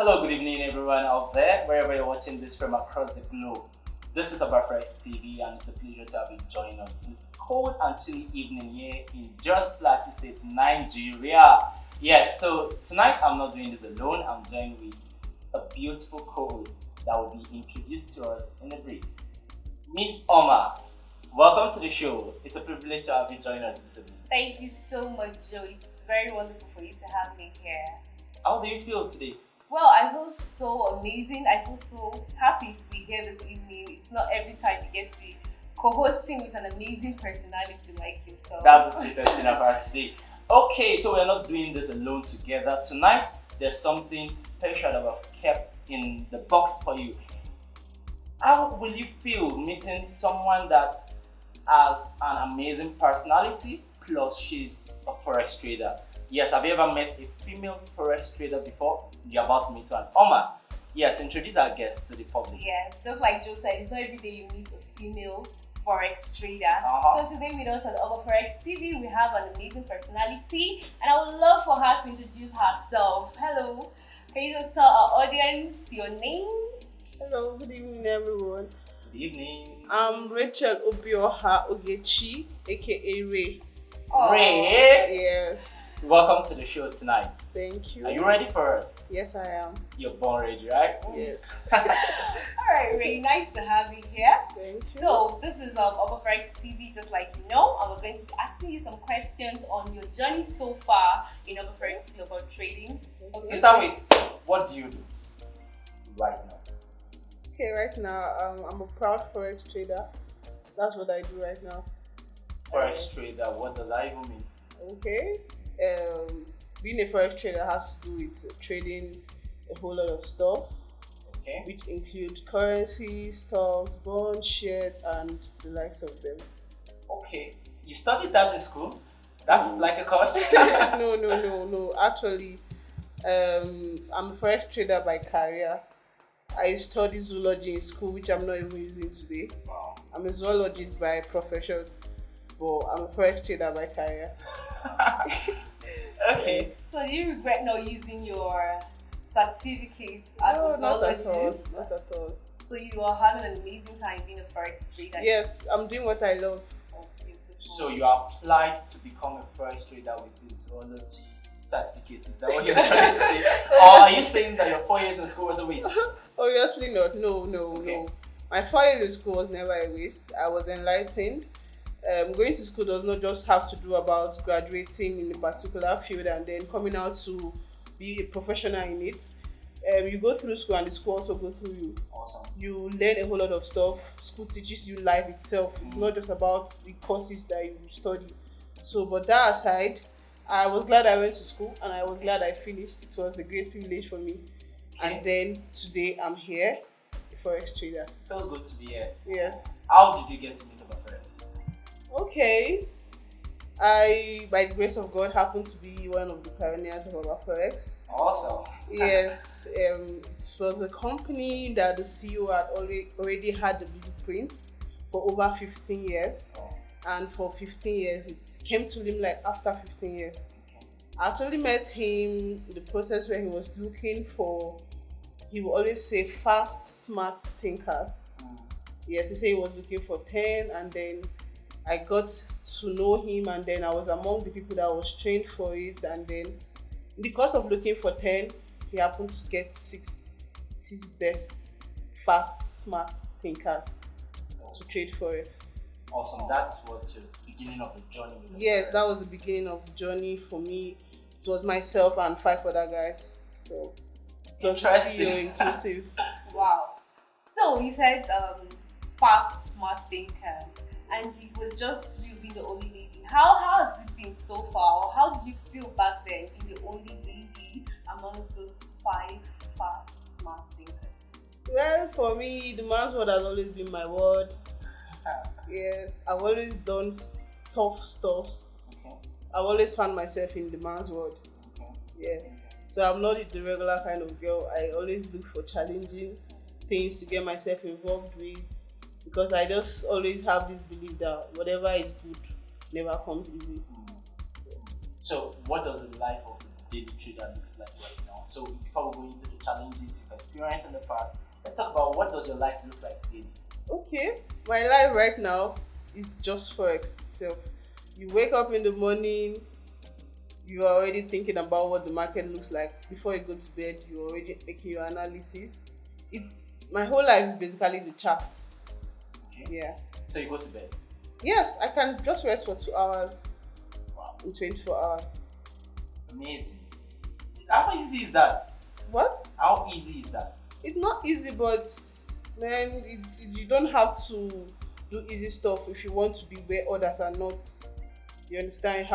Hello, good evening, everyone out there, wherever you're watching this from across the globe. This is Obaforex TV, and it's a pleasure to have you join us this cold and chilly evening here in Jos Plateau State, Nigeria. Yes, so tonight I'm not doing this alone. I'm joined with a beautiful co-host that will be introduced to us in a brief. Miss Oma, welcome to the show. It's a privilege to have you join us this evening. Thank you so much, Joe. It's very wonderful for you to have me here. How do you feel today? Well, I feel so amazing. I feel so happy to be here this evening. It's not every time you get to be co-hosting with an amazing personality like yourself. That's the sweetest thing about today. Okay, so we're not doing this alone together. Tonight, there's something special that we've kept in the box for you. How will you feel meeting someone that has an amazing personality plus she's a forex trader? Yes, have you ever met a female forex trader before? You're about to meet one. Oma, yes, introduce our guest to the public. Yes, just like Joe said, it's not every day you meet a female forex trader. So today with us on Obaforex TV, we have an amazing personality, and I would love for her to introduce herself. Hello, can you just tell our audience your name? Hello, good evening, everyone. Good evening. I'm Rachel Obioha Ogechi, aka Ray. Ray, Yes, welcome to the show tonight. thank you. Are you ready for us? Yes, I am. You're born ready, right? Yes. Alright, Ray, nice to have you here. Thank you. So this is Obaforex TV, just like you know, and we're going to be asking you some questions on your journey so far in Obaforex global trading. To start with, what do you do right now? Okay, right now, I'm a proud forex trader. That's what I do right now. Forex trader, what does that even mean? Okay. Being a forex trader has to do with trading a whole lot of stuff, Okay. which include currency, stocks, bonds, shares, and the likes of them. Okay. You studied that in school? That's like a course? No. Actually, I'm a forex trader by career. I studied zoology in school, which I'm not even using today. Wow. I'm a zoologist by profession, but I'm a forex trader by career. Okay. So do you regret not using your certificate as No, a not at all. zoologist? Not at all. So you are having an amazing time being a forex trader. Yes, I'm doing what I love. Oh, beautiful. So you applied to become a forex trader with the zoology certificate. Is that what you're trying to say? Or are you saying that your 4 years in school was a waste? Obviously not. No. Okay. My 4 years in school was never a waste. I was enlightened. Going to school does not just have to do about graduating in a particular field and then coming out to be a professional in it. You go through school and the school also go through you. Awesome. You learn a whole lot of stuff. School teaches you life itself. It's not just about the courses that you study. So, but that aside, I was glad I went to school and I was glad I finished. It was a great privilege for me. Okay. And then today I'm here, a forex trader. Feels good to be here. Yes. How did you get to meet Obaforex? Okay. I, by the grace of God, happen to be one of the pioneers of Obaforex. Awesome. Yes, it was a company that the CEO had already had the blueprint for over 15 years. Oh, And for 15 years, it came to him like after 15 years. okay. I actually met him in the process where he was looking for, he would always say fast, smart thinkers. Yes, he said he was looking for 10, and then I got to know him, and then I was among the people that was trained for it, and then in the course of looking for 10, he happened to get six best, fast, smart thinkers to trade forex. Awesome. That was the beginning of the journey. With Yes, Obaforex. that was the beginning of the journey for me. It was myself and 5 other guys. So, just Interesting. CEO inclusive. Wow. So you said fast, smart thinkers, and it was just you being the only lady. How has it been so far? Or how did you feel back then being the only lady amongst those 5 fast, smart thinkers? Well, for me, the man's word has always been my word. Yeah, I've always done tough stuffs. Okay. I've always found myself in the man's world. Okay. Yeah. So I'm not the regular kind of girl. I always look for challenging things to get myself involved with, because I just always have this belief that whatever is good never comes easy. Yes. So what does the life of daily trader looks like right now. So before we go into the challenges you've experienced in the past, let's talk about what does your life look like daily? Okay, my life right now is just Forex itself. You wake up in the morning, you are already thinking about what the market looks like. Before you go to bed, you're already making your analysis. It's my whole life is basically the charts. Okay. Yeah. So you go to bed. Yes, I can just rest for 2 hours Wow. in 24 hours. Amazing. How easy is that? What? How easy is that? It's not easy, but man, you don't have to do easy stuff if you want to be where others are not. You understand? You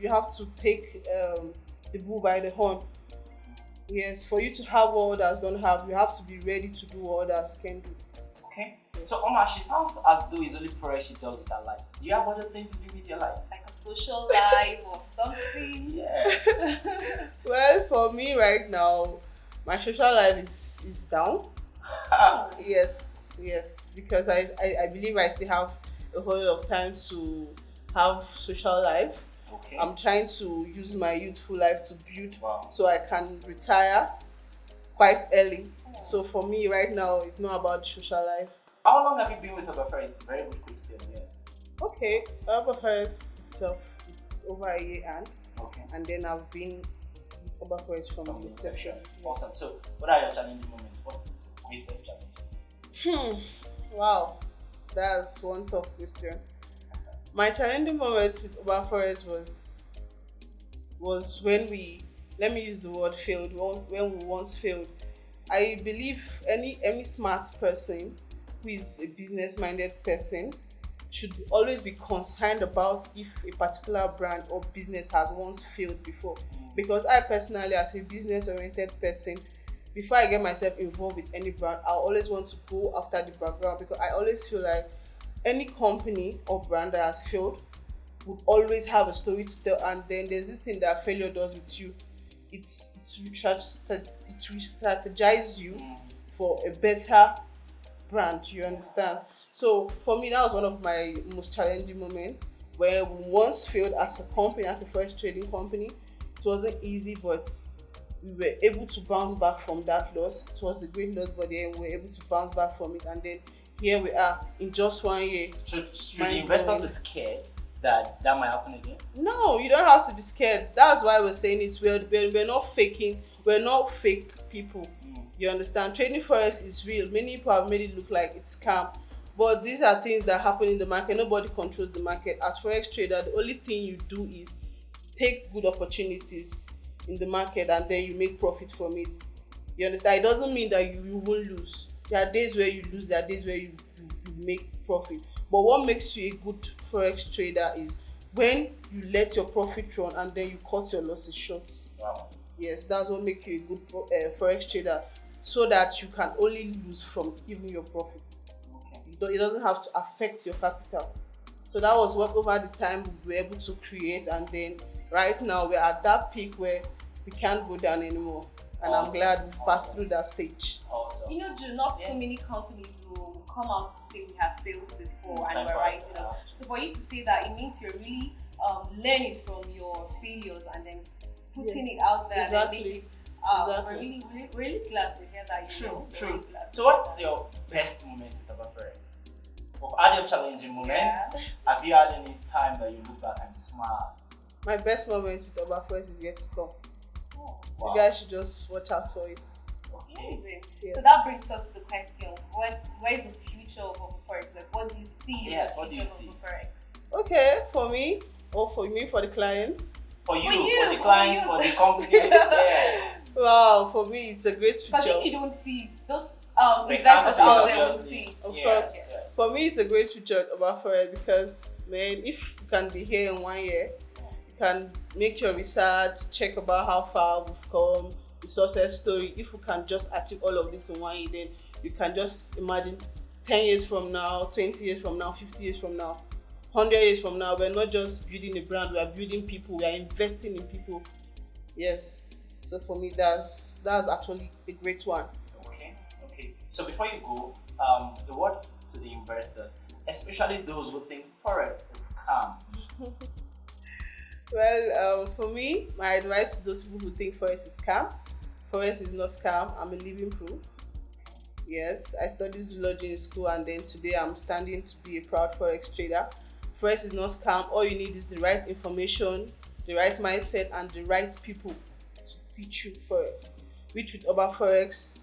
have to take the bull by the horn. Yes, for you to have what others don't have, you have to be ready to do what others can do. Okay. So Oma, she sounds as though it's only Forex she does with her life. Do you have other things to do with your life? Like a social life or something. Yeah. Well, for me right now, my social life is down. Yes, because I believe I still have a whole lot of time to have social life. Okay. I'm trying to use my youthful life to build Wow. so I can retire quite early. So for me right now, it's not about social life. How long have you been with Obaforex? Very good question, yes. Okay, Obaforex itself, it's over a year Okay. and then I've been with Obaforex from From the the inception. inception. Awesome. So what are your challenging moments? What's your greatest challenge? Wow, that's one tough question. My challenging moment with Obaforex was when let me use the word failed, when we once failed. I believe any smart person who is a business-minded person should always be concerned about if a particular brand or business has once failed before. Because I personally, as a business-oriented person, before I get myself involved with any brand, I always want to go after the background, because I always feel like any company or brand that has failed would always have a story to tell. And then there's this thing that failure does with you. It re-strategizes you for a better brand, you understand? So for me, that was one of my most challenging moments, where we once failed as a company, as a Forex trading company. It wasn't easy, but we were able to bounce back from that loss. It was a great loss, but then we were able to bounce back from it, and then here we are in just 1 year. Should the investors be scared that might happen again? No, you don't have to be scared. That's why we're saying it. We're not faking. We're not fake people. You understand? Trading Forex is real. Many people have made it look like it's scam, but these are things that happen in the market. Nobody controls the market. As Forex trader, the only thing you do is take good opportunities in the market, and then you make profit from it. You understand? It doesn't mean that you will lose. There are days where you lose. There are days where you make profit. But what makes you a good Forex trader is when you let your profit run and then you cut your losses short. Wow. Yes, that's what makes you a good Forex trader, so that you can only lose from even your profits. Okay. It doesn't have to affect your capital. So that was what over the time we were able to create, and then right now we're at that peak where we can't go down anymore. And Awesome. I'm glad we passed through that stage. Awesome. You know, not so Yes. many companies will come out to say we have failed before and Time we're for us, rising up. So for you to say that, it means you're really learning from your failures and then putting it out there. Exactly. And then making, Exactly. we're really glad to hear that. True. Really glad to So hear what's that. your best moment with Obaforex? Of all your challenging moments, Yeah. have you had any time that you look back and smile? My best moment with Obaforex is yet to come. Oh, Wow. You guys should just watch out for it. Okay. amazing. Yes. So that brings us to the question: where is the future of Obaforex? Like, what do you see? Yes, in the what do future you see? of Obaforex? Okay, for me, or for me, for the client. For you, you, for the client, for for you. the company. Yes. Wow, for me, it's a great Because future. if you don't see it, those They investors can't see out it, there will obviously. see it. Of Yes, course. yes. For me, it's a great future about Forex, because, man, if you can be here in 1 year, you can make your research, check about how far we've come, the success story. If you can just achieve all of this in 1 year, then you can just imagine 10 years from now, 20 years from now, 50 years from now, 100 years from now, we're not just building a brand, we are building people, we are investing in people. Yes. So for me, that's actually a great one. Okay. So before you go, the word to the investors, especially those who think Forex is scam. Well, for me, my advice to those people who think Forex is scam. Forex is not scam. I'm a living proof. Yes, I studied zoology in school, and then today I'm standing to be a proud Forex trader. Forex is not scam. All you need is the right information, the right mindset, and the right people to teach you Forex. Which with Obaforex,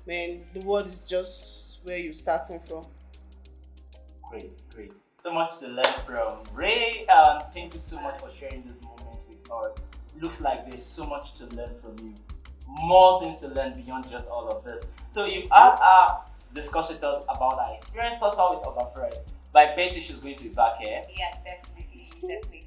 man, the world is just where you're starting from. Great, great. So much to learn from Ray. Thank you so much for sharing this moment with us. Looks like there's so much to learn from you. More things to learn beyond just all of this. So you've had discuss with us about our experience first of all with Obaforex. But I bet you she's going to be back here. Yeah, definitely.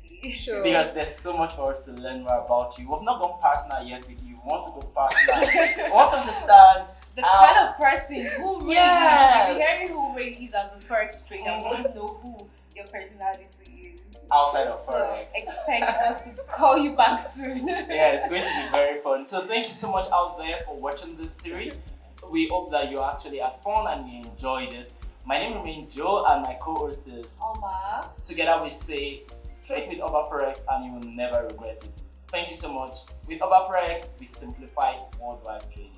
Sure. Because there's so much for us to learn more about you. We've not gone personal yet with you. We want to go personal. We want to understand The kind of person who Ray Yes. is. You're hearing who Ray is as a Forex trader. I want to know who your personality is. outside of So Forex. expect us to call you back soon. Yeah, it's going to be very fun. So thank you so much out there for watching this series. We hope that you actually had fun and you enjoyed it. My name remains Joe and my co-host is Oma. Together we say trade with Obaforex and you will never regret it. Thank you so much. With Obaforex, we simplify worldwide trading.